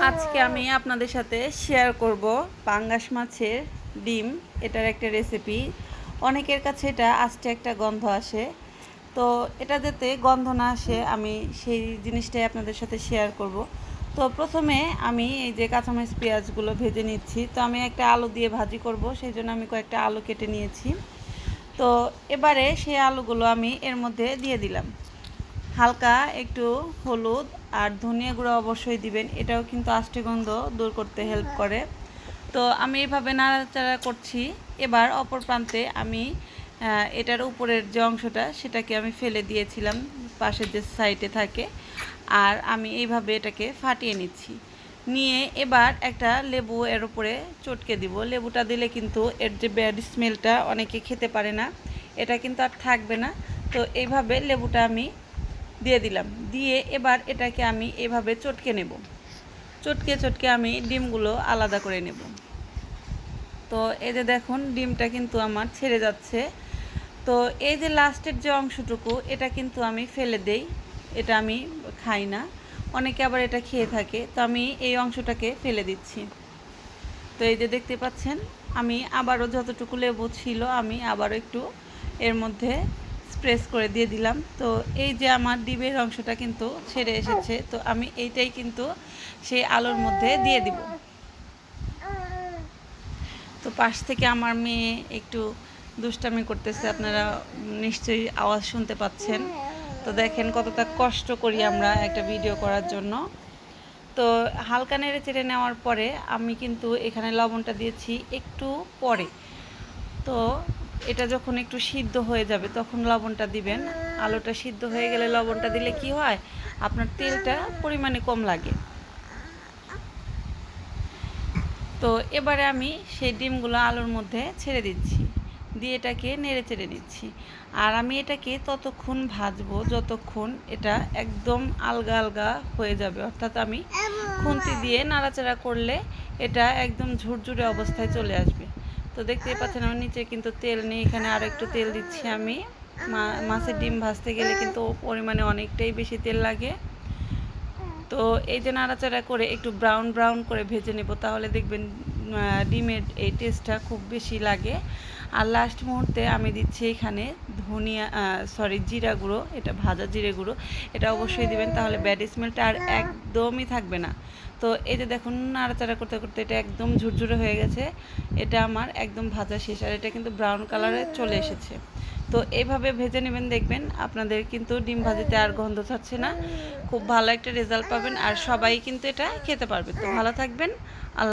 আজকে আমি আপনাদের সাথে শেয়ার করব পাঙ্গাস মাছের ডিম। এটার একটা রেসিপি। অনেকের কাছে এটা আস্তে একটা গন্ধ আসে, তো এটা যাতে গন্ধ না আসে আমি সেই জিনিসটাই আপনাদের সাথে শেয়ার করব। তো প্রথমে আমি এই যে কাঁচামরিচ পেঁয়াজগুলো ভেজে নিচ্ছি। তো আমি একটা আলু দিয়ে ভাজি করব, সেই জন্য আমি কয়েকটা আলু কেটে নিয়েছি। তো এবারে সেই আলুগুলো আমি এর মধ্যে দিয়ে দিলাম। হালকা একটু হলুদ আর ধনিয়া গুঁড়ো অবশ্যই দিবেন, এটাও কিন্তু আষ্টে গন্ধ দূর করতে হেল্প করে। তো আমি এইভাবে নাড়াচাড়া করছি। এবার অপর প্রান্তে আমি এটার উপরের যে অংশটা সেটাকে আমি ফেলে দিয়েছিলাম, পাশের যে সাইডে থাকে। আর আমি এইভাবে এটাকে ফাটিয়ে নিচ্ছি। নিয়ে এবার একটা লেবু এর উপরে চটকে দিব। লেবুটা দিলে কিন্তু এর যে ব্যাড স্মেলটা অনেকে খেতে পারে না, এটা কিন্তু আর থাকবে না। তো এইভাবে লেবুটা আমি দিয়ে দিলাম। দিয়ে এবার এটাকে আমি এভাবে চটকে নেব। চটকে চটকে আমি ডিমগুলো আলাদা করে নেব। তো এই যে দেখুন ডিমটা কিন্তু আমার ছেড়ে যাচ্ছে। তো এই যে লাস্টের যে অংশটুকু এটা কিন্তু আমি ফেলে দেই, এটা আমি খাই না। অনেকে আবার এটা খেয়ে থাকে, তো আমি এই অংশটাকে ফেলে দিচ্ছি। তো এই যে দেখতে পাচ্ছেন আমি আবারও যতটুকু লেবু ছিল আমি আবারও একটু এর মধ্যে স্প্রেস করে দিয়ে দিলাম। তো এই যে আমার ডিমের অংশটা কিন্তু ছেড়ে এসেছে, তো আমি এইটাই কিন্তু সেই আলুর মধ্যে দিয়ে দিব। তো পাশ থেকে আমার মেয়ে একটু দুষ্টামি করতেছে, আপনারা নিশ্চয়ই আওয়াজ শুনতে পাচ্ছেন। তো দেখেন কতটা কষ্ট করি আমরা একটা ভিডিও করার জন্য। তো হালকা নেড়ে চেড়ে নেওয়ার পরে আমি কিন্তু এখানে লবণটা দিয়েছি একটু পরে। তো এটা যখন একটু সিদ্ধ হয়ে যাবে তখন লবণটা দিবেন। আলুটা সিদ্ধ হয়ে গেলে লবণটা দিলে কি হয়, আপনার তেলটা পরিমাণে কম লাগে। তো এবারে আমি সেই ডিমগুলো আলুর মধ্যে ছেড়ে দিচ্ছি, দিয়ে এটাকে নেড়ে চেড়ে নিচ্ছি। আর আমি এটাকে ততক্ষণ ভাজবো যতক্ষণ এটা একদম আলগা আলগা হয়ে যাবে, অর্থাৎ আমি খুন্তি দিয়ে নাড়াচাড়া করলে এটা একদম ঝুরঝুরে অবস্থায় চলে আসবে। তো দেখতেই পাচ্ছেন আমার নিচে কিন্তু তেল নেই, এখানে আর একটু তেল দিচ্ছি আমি। মাছের ডিম ভাজতে গেলে কিন্তু পরিমাণে অনেকটাই বেশি তেল লাগে। তো এই যে নাড়াচাড়া করে একটু ব্রাউন ব্রাউন করে ভেজে নেব, তাহলে দেখবেন ডিমের এই টেস্টটা খুব বেশি লাগে। আর লাস্ট মুহূর্তে আমি দিচ্ছি এখানে জিরা গুঁড়ো, এটা ভাজা জিরে গুঁড়ো, এটা অবশ্যই দিবেন, তাহলে ব্যাড স্মেলটা আর একদমই থাকবে না। তো এই যে দেখুন নাড়াচাড়া করতে করতে এটা একদম ঝুরঝুরে হয়ে গেছে। এটা আমার একদম ভাজা শেষ, আর এটা কিন্তু ব্রাউন কালারে চলে এসেছে। তো এইভাবে ভেজে নেবেন, দেখবেন আপনাদের কিন্তু ডিম ভাজিতে আর গন্ধ ছাড়ছে না। খুব ভালো একটা রেজাল্ট পাবেন, আর সবাই কিন্তু এটা খেতে পারবে। তো ভালো থাকবেন। আল্লাহ।